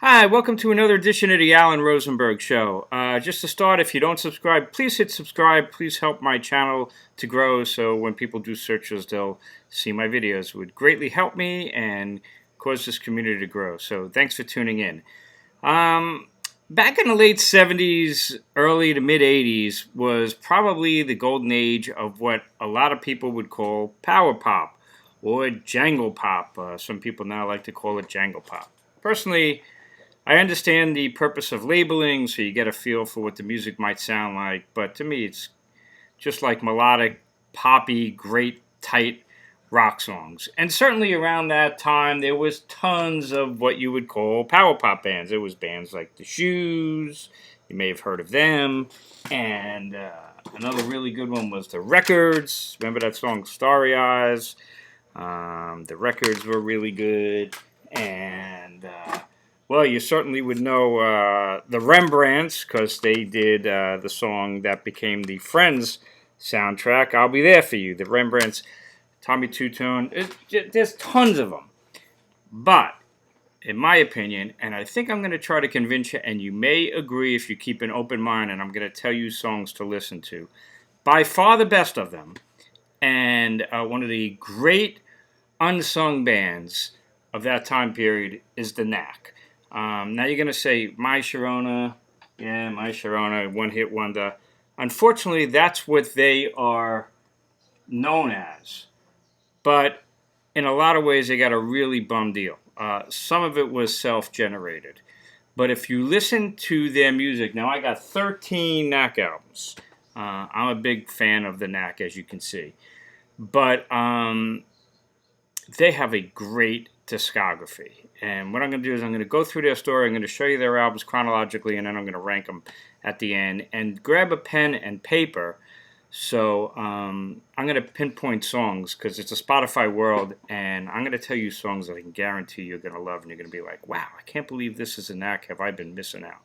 Hi, welcome to another edition of the Alan Rosenberg Show. Just to start, if you don't subscribe, please hit subscribe. Please help my channel to grow so when people do searches, they'll see my videos. It would greatly help me and cause this community to grow. So thanks for tuning in. Back in the late 70s, early to mid 80s was probably the golden age of what a lot of people would call power pop or jangle pop. Some people now like to call it jangle pop. Personally, I understand the purpose of labeling so you get a feel for what the music might sound like, but to me it's just like melodic, poppy, great, tight rock songs. And certainly around that time there was tons of what you would call power pop bands. There was bands like The Shoes, you may have heard of them, and another really good one was The Records. Remember that song Starry Eyes? The Records were really good, and well, you certainly would know the Rembrandts because they did the song that became the Friends soundtrack, I'll Be There For You. The Rembrandts, Tommy Two-Tone, there's tons of them. But, in my opinion, and I think I'm going to try to convince you, and you may agree if you keep an open mind, and I'm going to tell you songs to listen to. By far the best of them, and one of the great unsung bands of that time period is the Knack. Now you're going to say, My Sharona, yeah, My Sharona, one-hit wonder. Unfortunately, that's what they are known as. But in a lot of ways, they got a really bum deal. Some of it was self-generated. But if you listen to their music, now I got 13 Knack albums. I'm a big fan of the Knack, as you can see. But they have a great discography. And what I'm going to do is I'm going to go through their story, I'm going to show you their albums chronologically, and then I'm going to rank them at the end. And grab a pen and paper. So I'm going to pinpoint songs because it's a Spotify world, and I'm going to tell you songs that I can guarantee you're going to love, and you're going to be like, wow, I can't believe this is a Knack. Have I been missing out?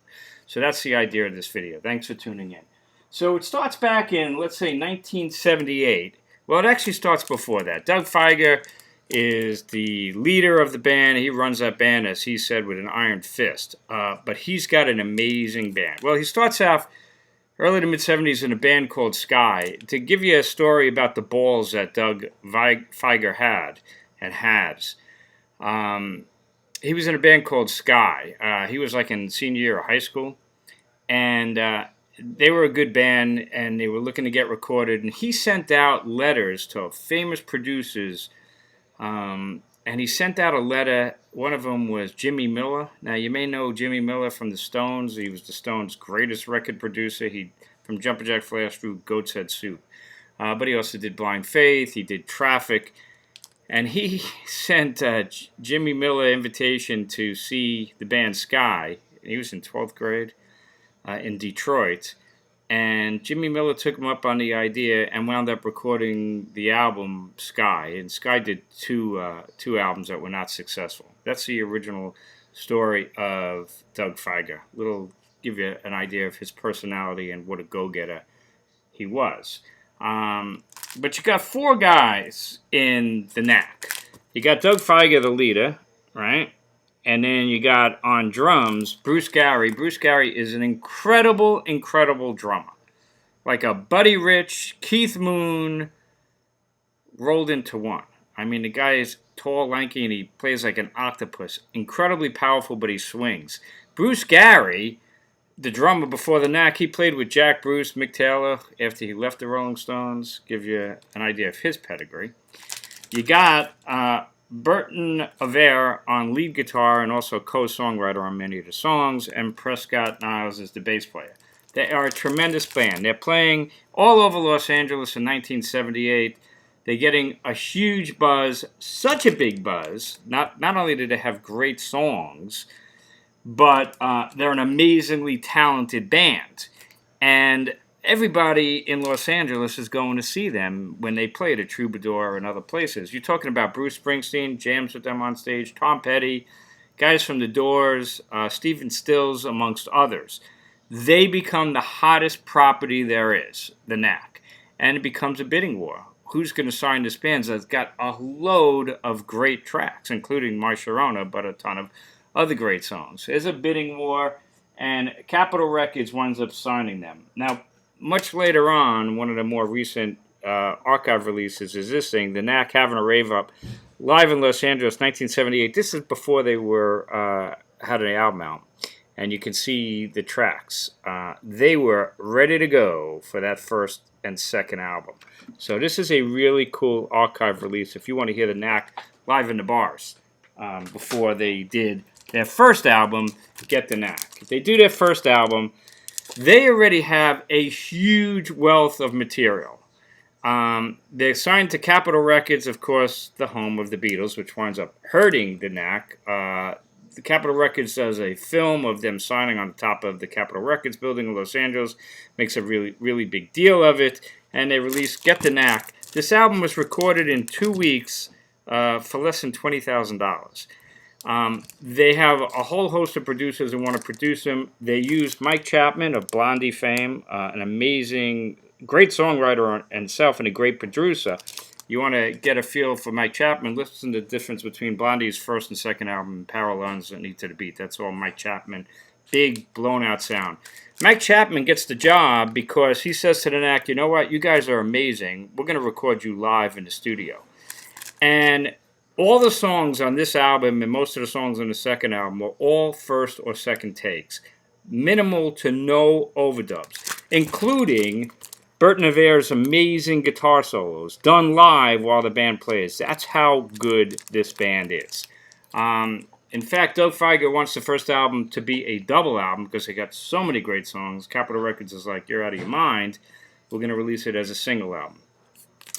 So that's the idea of this video. Thanks for tuning in. So it starts back in, let's say, 1978. Well, it actually starts before that. Doug Fieger is the leader of the band. He runs that band, as he said, with an iron fist. But he's got an amazing band. Well, he starts off early to mid-70s in a band called Sky. To give you a story about the balls that Doug Fieger had and has, he was in a band called Sky. He was like in senior year of high school. And they were a good band, and they were looking to get recorded. And he sent out letters to famous producers. And he sent out a letter. One of them was Jimmy Miller. Now, you may know Jimmy Miller from the Stones. He was the Stones' greatest record producer. He from Jumpin' Jack Flash through Goat's Head Soup. But he also did Blind Faith. He did Traffic. And he sent Jimmy Miller an invitation to see the band Sky. He was in 12th grade in Detroit. And Jimmy Miller took him up on the idea and wound up recording the album Sky. And Sky did two albums that were not successful. That's the original story of Doug Fieger. Give you an idea of his personality and what a go-getter he was. But you got four guys in the Knack. You got Doug Fieger, the leader, right? And then you got on drums, Bruce Gary. Bruce Gary is an incredible, incredible drummer. Like a Buddy Rich, Keith Moon rolled into one. I mean, the guy is tall, lanky, and he plays like an octopus. Incredibly powerful, but he swings. Bruce Gary, the drummer before the Knack, he played with Jack Bruce, Mick Taylor after he left the Rolling Stones. Give you an idea of his pedigree. You got Burton Aver on lead guitar and also co-songwriter on many of the songs, and Prescott Niles is the bass player. They are a tremendous band. They're playing all over Los Angeles in 1978. They're getting a huge buzz, such a big buzz. Not only do they have great songs, but they're an amazingly talented band. And everybody in Los Angeles is going to see them when they play at Troubadour and other places. You're talking about Bruce Springsteen, jams with them on stage, Tom Petty, guys from The Doors, Stephen Stills, amongst others. They become the hottest property there is, the Knack. And it becomes a bidding war. Who's going to sign this band that's got a load of great tracks, including My Sharona, but a ton of other great songs. There's a bidding war, and Capitol Records winds up signing them. Now, much later on, one of the more recent archive releases is this thing, the Knack Having a Rave Up, live in Los Angeles, 1978. This is before they were had an album out, and you can see the tracks. They were ready to go for that first and second album. So this is a really cool archive release if you want to hear the Knack live in the bars before they did their first album, Get the Knack. If they do their first album, they already have a huge wealth of material. They're signed to Capitol Records, of course, the home of the Beatles, which winds up hurting the Knack. The Capitol Records does a film of them signing on top of the Capitol Records building in Los Angeles, makes a really, really big deal of it, and they release Get the Knack. This album was recorded in 2 weeks for less than $20,000. They have a whole host of producers who want to produce them. They used Mike Chapman of Blondie fame, an amazing, great songwriter himself and a great producer. You want to get a feel for Mike Chapman, listen to the difference between Blondie's first and second album, Parallels and Eat to the Beat. That's all Mike Chapman. Big, blown-out sound. Mike Chapman gets the job because he says to the Knack, you know what, you guys are amazing. We're going to record you live in the studio. And all the songs on this album and most of the songs on the second album were all first or second takes. Minimal to no overdubs, including Bert Navarre's amazing guitar solos done live while the band plays. That's how good this band is. In fact, Doug Feiger wants the first album to be a double album because they got so many great songs. Capitol Records is like, you're out of your mind. We're going to release it as a single album.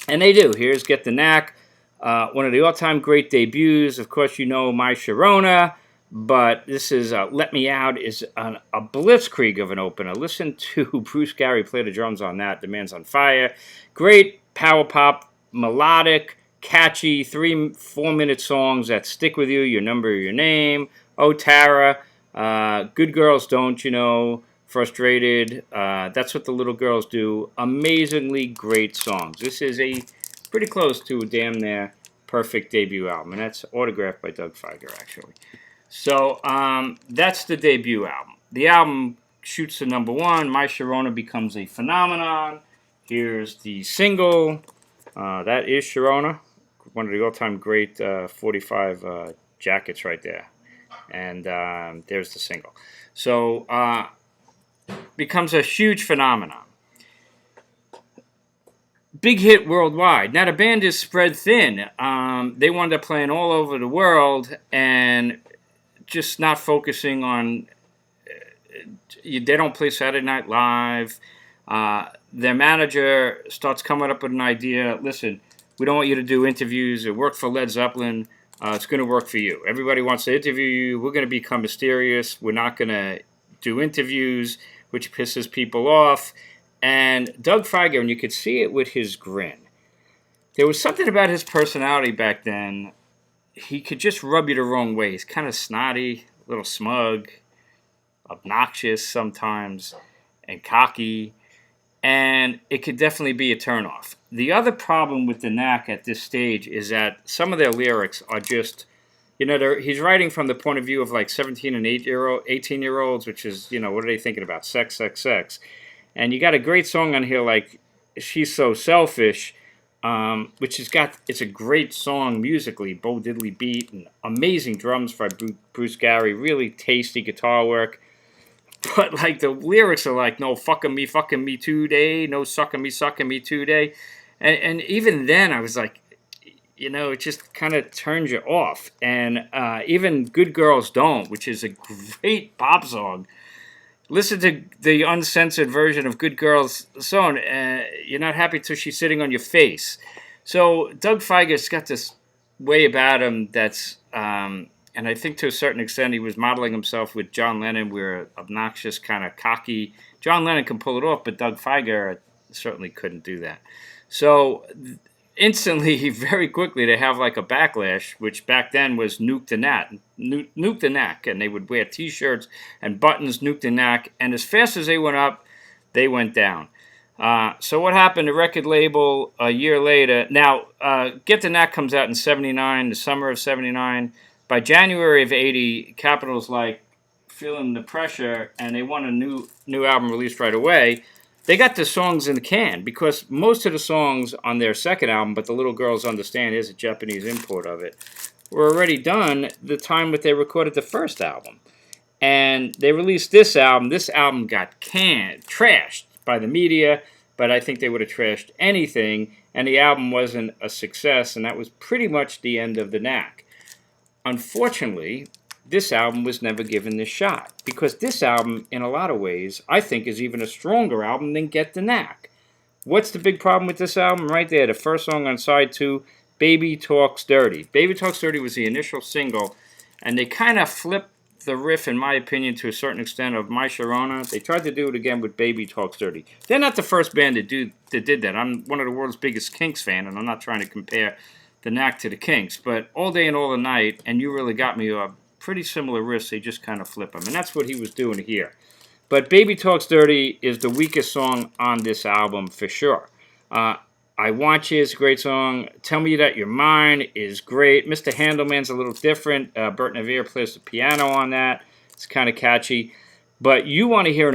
And they do. Here's Get the Knack, one of the all-time great debuts. Of course, you know My Sharona. But this is Let Me Out is a blitzkrieg of an opener. Listen to Bruce Gary play the drums on that. The man's on fire. Great power pop, melodic, catchy, 3-4 minute songs that stick with you. Your Number, Your Name, Oh Tara, Good Girls Don't, You Know, Frustrated. That's What the Little Girls Do. Amazingly great songs. This is a pretty close to a damn near perfect debut album. And that's autographed by Doug Feiger, actually. So that's the debut album. The album shoots to number 1. My Sharona becomes a phenomenon. Here's the single. That is Sharona, one of the all-time great 45 jackets right there. And there's the single. So becomes a huge phenomenon. Big hit worldwide. Now the band is spread thin. They wound up playing all over the world and just not focusing on, they don't play Saturday Night Live. Their manager starts coming up with an idea. Listen, we don't want you to do interviews. It worked for Led Zeppelin. It's going to work for you. Everybody wants to interview you. We're going to become mysterious. We're not going to do interviews, which pisses people off. And Doug Feiger, and you could see it with his grin. There was something about his personality back then. He could just rub you the wrong way. He's kind of snotty, a little smug, obnoxious sometimes, and cocky. And it could definitely be a turnoff. The other problem with the Knack at this stage is that some of their lyrics are just, he's writing from the point of view of like 17 and 18-year-olds, which is, what are they thinking about? Sex, sex, sex. And you got a great song on here like She's So Selfish, which it's a great song musically, Bo Diddley beat, and amazing drums by Bruce Gary, really tasty guitar work. But like the lyrics are like, no fucking me today, no sucking me today. And even then I was like, it just kind of turns you off. And even Good Girls Don't, which is a great pop song. Listen to the uncensored version of Good Girls song. You're not happy till she's sitting on your face. So Doug Feiger's got this way about him that's, and I think to a certain extent he was modeling himself with John Lennon. We're obnoxious, kind of cocky. John Lennon can pull it off, but Doug Feiger certainly couldn't do that. So instantly, very quickly, they have like a backlash, which back then was Nuke the Knack, and they would wear T-shirts and buttons, Nuke the Knack, and as fast as they went up, they went down. So what happened? The record label a year later. Now, Get the Knack comes out in '79, the summer of '79. by January of '80, Capitol's like feeling the pressure, and they want a new album released right away. They got the songs in the can because most of the songs on their second album, But the Little Girls Understand, is a Japanese import of it, were already done the time that they recorded the first album. And they released this album. This album got trashed by the media, but I think they would have trashed anything, and the album wasn't a success, and that was pretty much the end of the Knack. Unfortunately, this album was never given this shot, because this album, in a lot of ways, I think is even a stronger album than Get the Knack. What's the big problem with this album? Right there, the first song on side 2, Baby Talks Dirty. Baby Talks Dirty was the initial single, and they kind of flipped the riff, in my opinion, to a certain extent, of My Sharona. They tried to do it again with Baby Talks Dirty. They're not the first band that did that. I'm one of the world's biggest Kinks fan, and I'm not trying to compare the Knack to the Kinks, but All Day and All the Night and You Really Got Me are pretty similar riffs. They just kind of flip them, and that's what he was doing here. But Baby Talks Dirty is the weakest song on this album for sure. I Want You is a great song. Tell Me That You're Mine is great. Mr. Handelman's a little different. Bert Navier plays the piano on that. It's kind of catchy. But you want to hear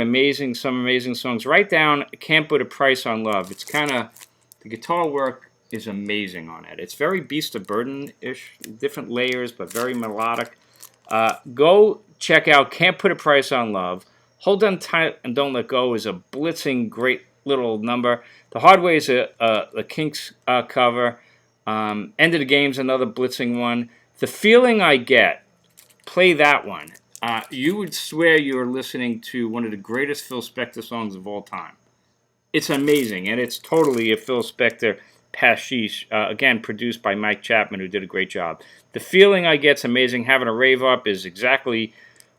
some amazing songs. Write down Can't Put a Price on Love. It's kind of, the guitar work is amazing on it. It's very Beast of Burden-ish, different layers, but very melodic. Go check out Can't Put a Price on Love. Hold On Tight and Don't Let Go is a blitzing, great little number. The Hard Way is a Kinks cover. End of the Game's another blitzing one. The Feeling I Get, play that one. You would swear you're listening to one of the greatest Phil Spector songs of all time. It's amazing, and it's totally a Phil Spector pastiche, again, produced by Mike Chapman, who did a great job. The Feeling I Get's amazing. Having a Rave Up is exactly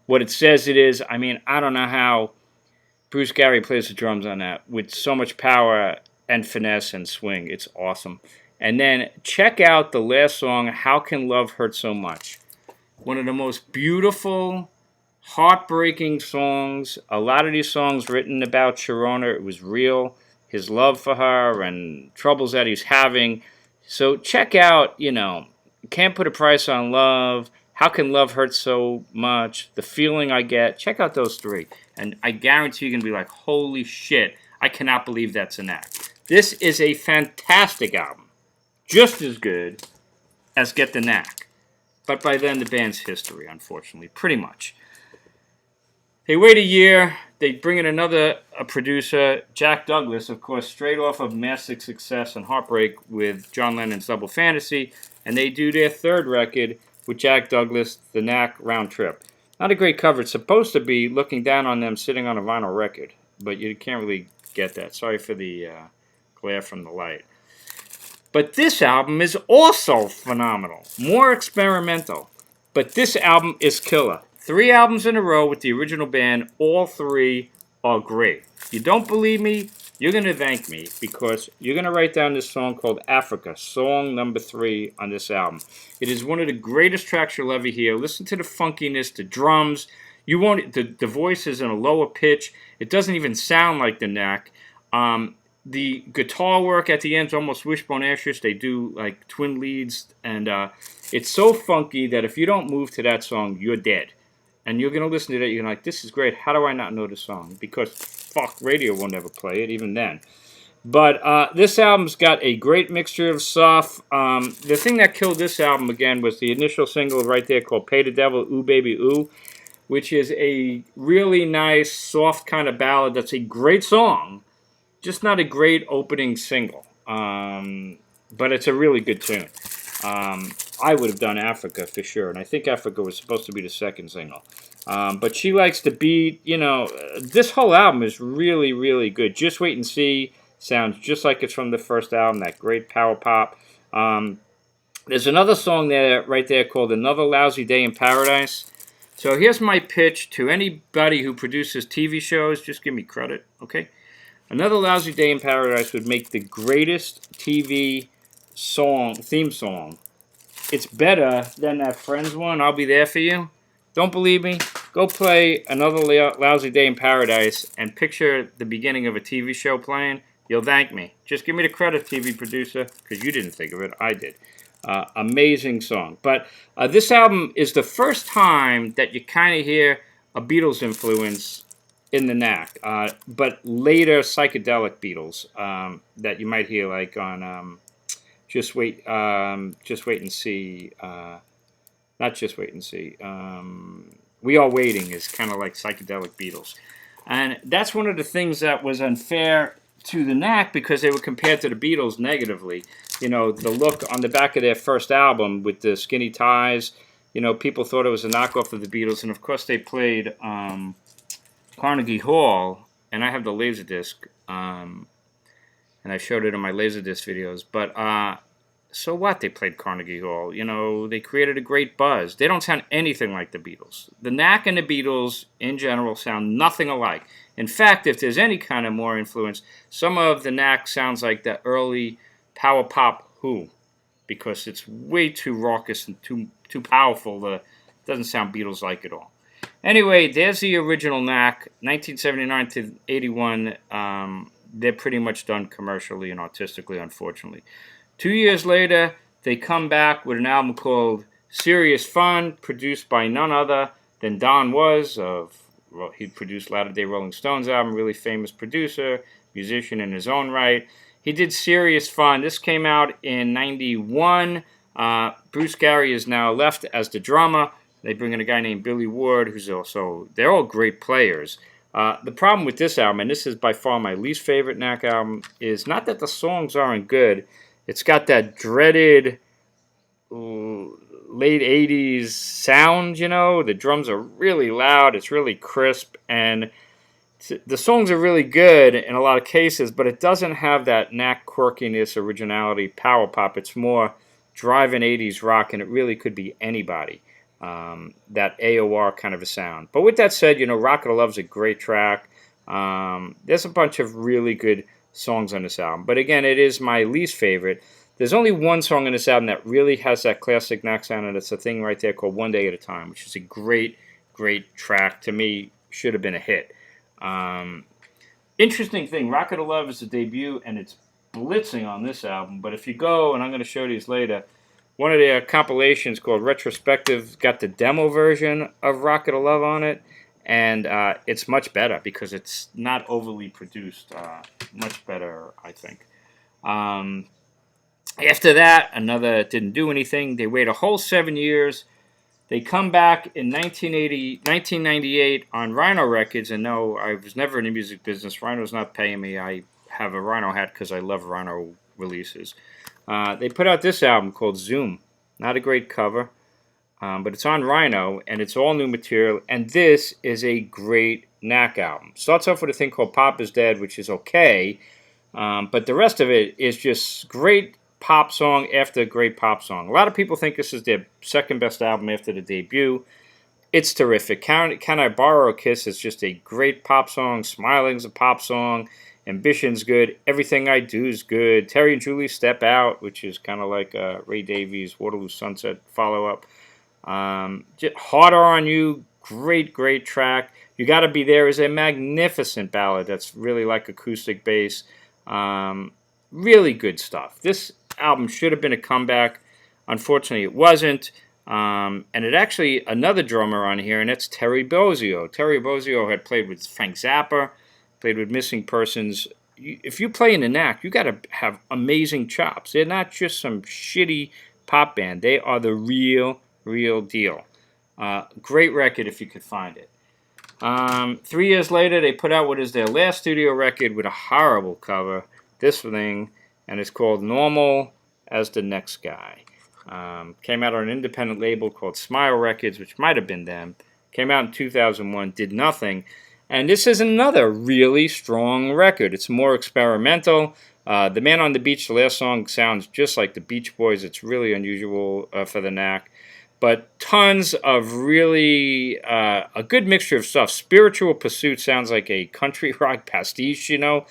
what it says it is. I mean, I don't know how Bruce Gary plays the drums on that with so much power and finesse and swing. It's awesome. And then check out the last song, How Can Love Hurt So Much? One of the most beautiful, heartbreaking songs. A lot of these songs written about Sharona, it was real, his love for her and troubles that he's having. So check out, Can't Put a Price on Love, How Can Love Hurt So Much, The Feeling I Get. Check out those 3. And I guarantee you're going to be like, holy shit, I cannot believe that's a Knack. This is a fantastic album. Just as good as Get the Knack. But by then, the band's history, unfortunately, pretty much. They wait a year. They bring in another producer, Jack Douglas, of course, straight off of massive success and heartbreak with John Lennon's Double Fantasy. And they do their third record with Jack Douglas, The Knack Round Trip. Not a great cover. It's supposed to be looking down on them sitting on a vinyl record, but you can't really get that. Sorry for the glare from the light. But this album is also phenomenal. More experimental. But this album is killer. 3 albums in a row with the original band. All 3 are great. You don't believe me? You're going to thank me, because you're going to write down this song called Africa, song number 3 on this album. It is one of the greatest tracks you'll ever hear. Listen to the funkiness, the drums. You won't. The voice is in a lower pitch. It doesn't even sound like the Knack. The guitar work at the end is almost Wishbone-ish. They do like twin leads, and it's so funky that if you don't move to that song, you're dead. And you're going to listen to that, you're like, this is great. How do I not know this song? Because, fuck, radio will never play it, even then. But this album's got a great mixture of stuff. The thing that killed this album, again, was the initial single right there called Pay the Devil, Ooh Baby Ooh, which is a really nice, soft kind of ballad that's a great song, just not a great opening single. But it's a really good tune. I would have done Africa for sure, and I think Africa was supposed to be the second single. But she likes the beat. This whole album is really, really good. Just Wait and See sounds just like it's from the first album, that great power pop. There's another song there, right there, called Another Lousy Day in Paradise. So here's my pitch to anybody who produces TV shows. Just give me credit, okay? Another Lousy Day in Paradise would make the greatest TV theme song. It's better than that Friends one, I'll Be There For You. Don't believe me? Go play Another Lousy Day in Paradise and picture the beginning of a TV show playing. You'll thank me. Just give me the credit, TV producer, because you didn't think of it. I did. Amazing song. But this album is the first time that you kind of hear a Beatles influence in the Knack, but later psychedelic Beatles that you might hear like on Just Wait and See. Not Just Wait and See. We Are Waiting is kind of like psychedelic Beatles. And that's one of the things that was unfair to the Knack because they were compared to the Beatles negatively. You know, the look on the back of their first album with the skinny ties, you know, people thought it was a knockoff of the Beatles. And of course, they played Carnegie Hall, and I have the Laserdisc, and I showed it in my Laserdisc videos. But so what? They played Carnegie Hall. You know, they created a great buzz. They don't sound anything like the Beatles. The Knack and the Beatles, in general, sound nothing alike. In fact, if there's any kind of more influence, some of the Knack sounds like the early power pop Who, because it's way too raucous and too powerful. It doesn't sound Beatles-like at all. Anyway, there's the original Knack, 1979 to 81. They're pretty much done commercially and artistically, unfortunately. 2 years later, they come back with an album called Serious Fun, produced by none other than Don Was. He produced Latter Day Rolling Stones album, really famous producer, musician in his own right. He did Serious Fun. This came out in 91. Bruce Gary is now left as the drummer. They bring in a guy named Billy Ward, who's also, they're all great players. The problem with this album, and this is by far my least favorite Knack album, is not that the songs aren't good. It's got that dreaded late 80s sound, you know. The drums are really loud. It's really crisp. And the songs are really good in a lot of cases, but it doesn't have that Knack quirkiness, originality, power pop. It's more driving 80s rock, and it really could be anybody. That AOR kind of a sound. But with that said, you know, Rocket of Love's a great track. There's a bunch of really good songs on this album. But again, it is my least favorite. There's only one song on this album that really has that classic Knack sound, and it's a thing right there called One Day at a Time, which is a great, great track. To me, should have been a hit. Interesting thing, Rocket of Love is the debut, and it's blitzing on this album. But if you go, and I'm going to show these later, one of their compilations called Retrospective got the demo version of Rocket of Love on it. And it's much better because it's not overly produced. Much better, I think. After that, another didn't do anything. They wait a whole 7 years. They come back in 1998 on Rhino Records. And no, I was never in the music business. Rhino's not paying me. I have a Rhino hat because I love Rhino releases. They put out this album called Zoom. Not a great cover. But it's on Rhino, and it's all new material, and this is a great Knack album. Starts off with a thing called Pop is Dead, which is okay, but the rest of it is just great pop song after great pop song. A lot of people think this is their second best album after the debut. It's terrific. Can I Borrow a Kiss is just a great pop song. Smiling's a pop song. Ambition's good. Everything I Do is good. Terry and Julie Step Out, which is kind of like Ray Davies' Waterloo Sunset follow-up. Harder on You, great track. You Gotta Be There is a magnificent ballad that's really like acoustic bass. Really good stuff. This album should have been a comeback. Unfortunately, it wasn't. And it actually, another drummer on here, and that's Terry Bozzio. Terry Bozzio had played with Frank Zappa, played with Missing Persons. If you play in the Knack, you got to have amazing chops. They're not just some shitty pop band. They are the real deal. Great record if you could find it. 3 years later, they put out what is their last studio record with a horrible cover, this thing, and it's called Normal as the Next Guy. Came out on an independent label called Smile Records, which might have been them. Came out in 2001, did nothing. And this is another really strong record. It's more experimental. The Man on the Beach, the last song, sounds just like the Beach Boys. It's really unusual for the Knack. But tons of really a good mixture of stuff. Spiritual Pursuit sounds like a country rock pastiche, you know.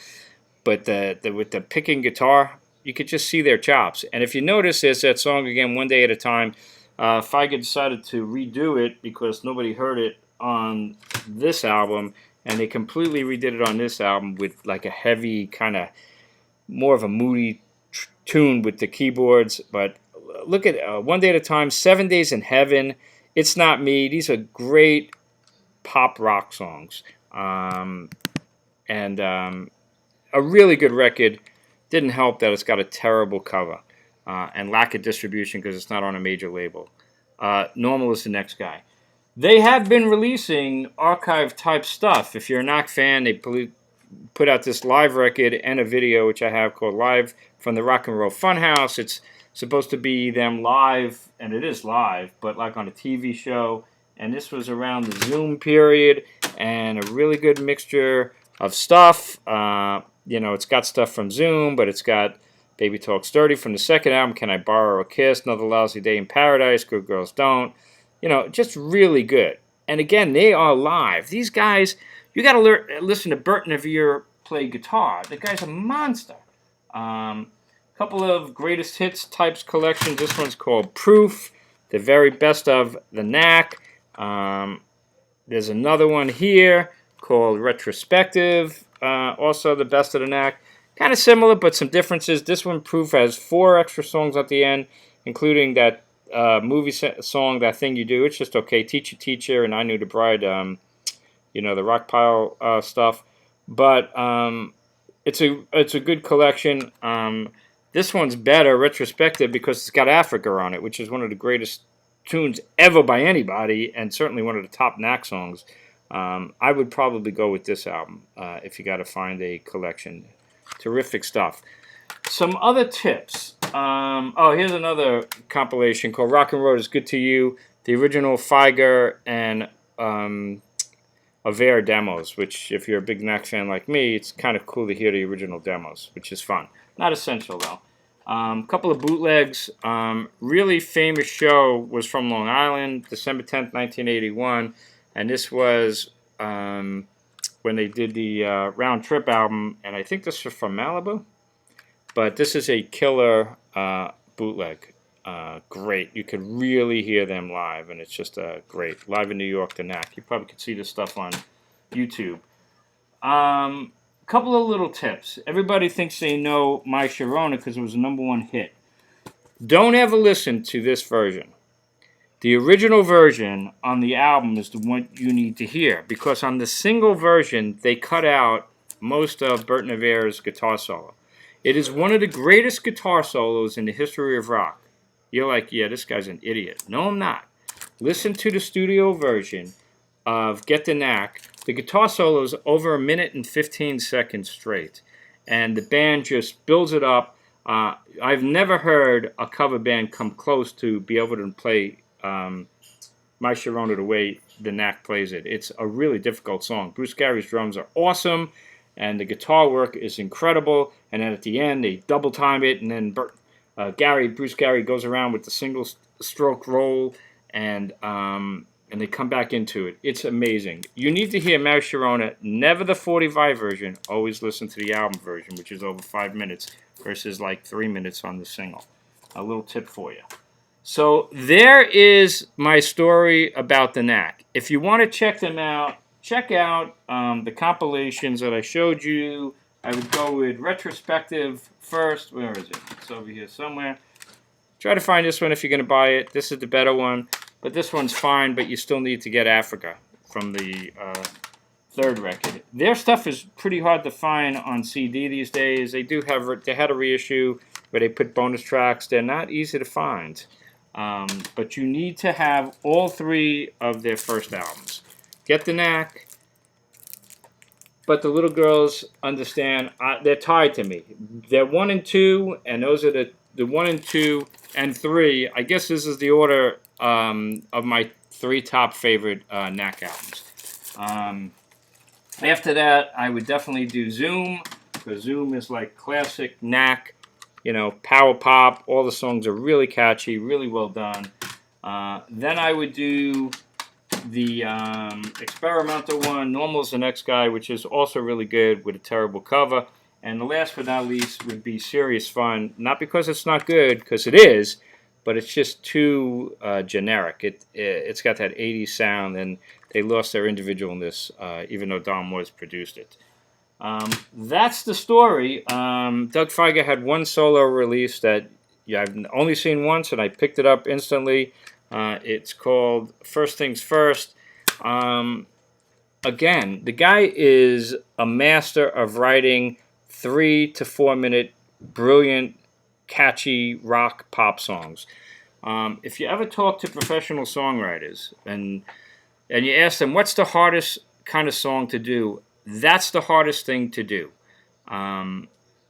But with the picking guitar, you could just see their chops. And if you notice, there's that song again, One Day at a Time. Feiger decided to redo it because nobody heard it on this album. And they completely redid it on this album with like a heavy kind of, more of a moody tune with the keyboards. But look at One Day at a Time, 7 Days in Heaven, It's Not Me. These are great pop rock songs. And a really good record. Didn't help that it's got a terrible cover and lack of distribution because it's not on a major label. Normal is the next guy. They have been releasing archive type stuff. If you're a Knack fan, they put out this live record and a video, which I have, called Live from the Rock and Roll Funhouse. It's supposed to be them live, and it is live, but like on a TV show. And this was around the Zoom period, and a really good mixture of stuff. You know, it's got stuff from Zoom, but it's got Baby Talks Dirty from the second album, Can I Borrow a Kiss, Another Lousy Day in Paradise, Good Girls Don't. You know, just really good. And again, they are live. These guys, you got to listen to Bert Navier play guitar. The guy's a monster. Couple of greatest hits types collections. This one's called Proof, the very best of the Knack. There's another one here called Retrospective, also the best of the Knack. Kind of similar, but some differences. This one, Proof, has 4 extra songs at the end, including that movie song, That Thing You Do. It's just okay. Teacher, Teacher, and I Knew the Bride, you know, the rock pile stuff. But it's a good collection. This one's better, Retrospective, because it's got Africa on it, which is one of the greatest tunes ever by anybody, and certainly one of the top Knack songs. I would probably go with this album if you got to find a collection. Terrific stuff. Some other tips. Oh, here's another compilation called Rock and Roll is Good to You. The original Feiger and Aver demos, which if you're a big Knack fan like me, it's kind of cool to hear the original demos, which is fun. Not essential, though. Couple of bootlegs. Really famous show was from Long Island, December 10th, 1981. And this was when they did the Round Trip album. And I think this was from Malibu. But this is a killer bootleg. Great. You could really hear them live. And it's just great. Live in New York, the Knack. You probably could see this stuff on YouTube. Couple of little tips. Everybody thinks they know My Sharona because it was a #1 hit. Don't ever listen to this version. The original version on the album is the one you need to hear, because on the single version they cut out most of Bert Navier's guitar solo. It is one of the greatest guitar solos in the history of rock. You're like, yeah, this guy's an idiot. No, I'm not. Listen to the studio version of Get the Knack. The guitar solo is over 1 minute and 15 seconds straight, and the band just builds it up. I've never heard a cover band come close to be able to play My Sharona the way the Knack plays it. It's a really difficult song. Bruce Gary's drums are awesome, and the guitar work is incredible. And then at the end, they double time it, and then Bruce Gary goes around with the single stroke roll, and they come back into it. It's amazing. You need to hear My Sharona, never the 45 version. Always listen to the album version, which is over 5 minutes versus like 3 minutes on the single. A little tip for you. So there is my story about the Knack. If you want to check them out, check out the compilations that I showed you. I would go with Retrospective first. Where is it? It's over here somewhere. Try to find this one if you're going to buy it. This is the better one. But this one's fine, but you still need to get Africa from the third record. Their stuff is pretty hard to find on CD these days. They had a reissue where they put bonus tracks. They're not easy to find. But you need to have all 3 of their first albums. Get the Knack. But the little girls understand, they're tied to me. They're 1 and 2, and those are the 1 and 2 and 3. I guess this is the order of my 3 top favorite Knack albums. After that, I would definitely do Zoom, because Zoom is like classic Knack, you know, power pop. All the songs are really catchy, really well done. Then I would do the experimental one, Normal's the Next Guy, which is also really good with a terrible cover. And the last but not least would be Serious Fun. Not because it's not good, because it is, but it's just too generic. It's got that 80s sound, and they lost their individualness, even though Don Moores produced it. That's the story. Doug Feiger had one solo release that I've only seen once, and I picked it up instantly. It's called First Things First. Again, the guy is a master of writing 3 to 4 minute, brilliant, catchy rock pop songs. If you ever talk to professional songwriters and you ask them what's the hardest kind of song to do, that's the hardest thing to do.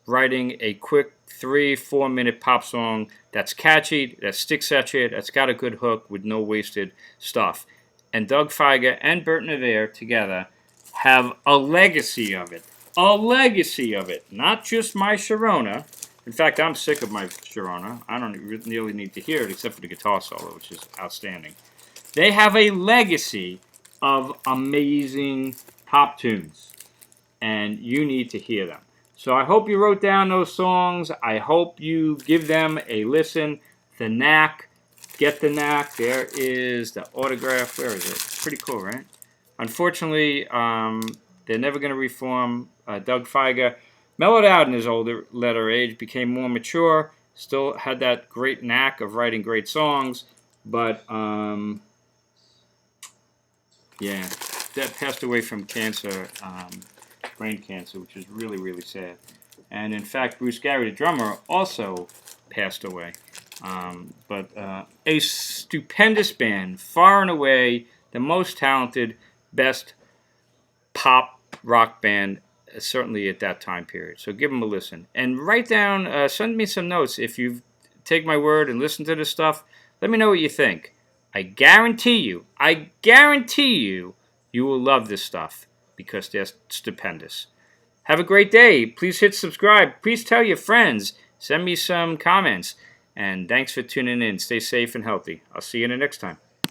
Writing a quick 3-4 minute pop song that's catchy, that sticks at you, that's got a good hook with no wasted stuff. And Doug Feiger and Bert Navarre together have a legacy of it. A legacy of it. Not just my Sharona. In fact, I'm sick of my Sharona. I don't really need to hear it except for the guitar solo, which is outstanding. They have a legacy of amazing pop tunes, and you need to hear them. So I hope you wrote down those songs. I hope you give them a listen. The Knack. Get the Knack. There is the autograph. Where is it? It's pretty cool, right? Unfortunately, they're never going to reform. Doug Feiger mellowed out in his older later age, became more mature, still had that great knack of writing great songs, but yeah, that passed away from cancer, brain cancer, which is really, really sad. And in fact, Bruce Gary, the drummer, also passed away. But a stupendous band, far and away the most talented, best pop rock band, certainly at that time period. So give them a listen. And write down, send me some notes. If you take my word and listen to this stuff, let me know what you think. I guarantee you, you will love this stuff because they're stupendous. Have a great day. Please hit subscribe. Please tell your friends. Send me some comments. And thanks for tuning in. Stay safe and healthy. I'll see you in the next time.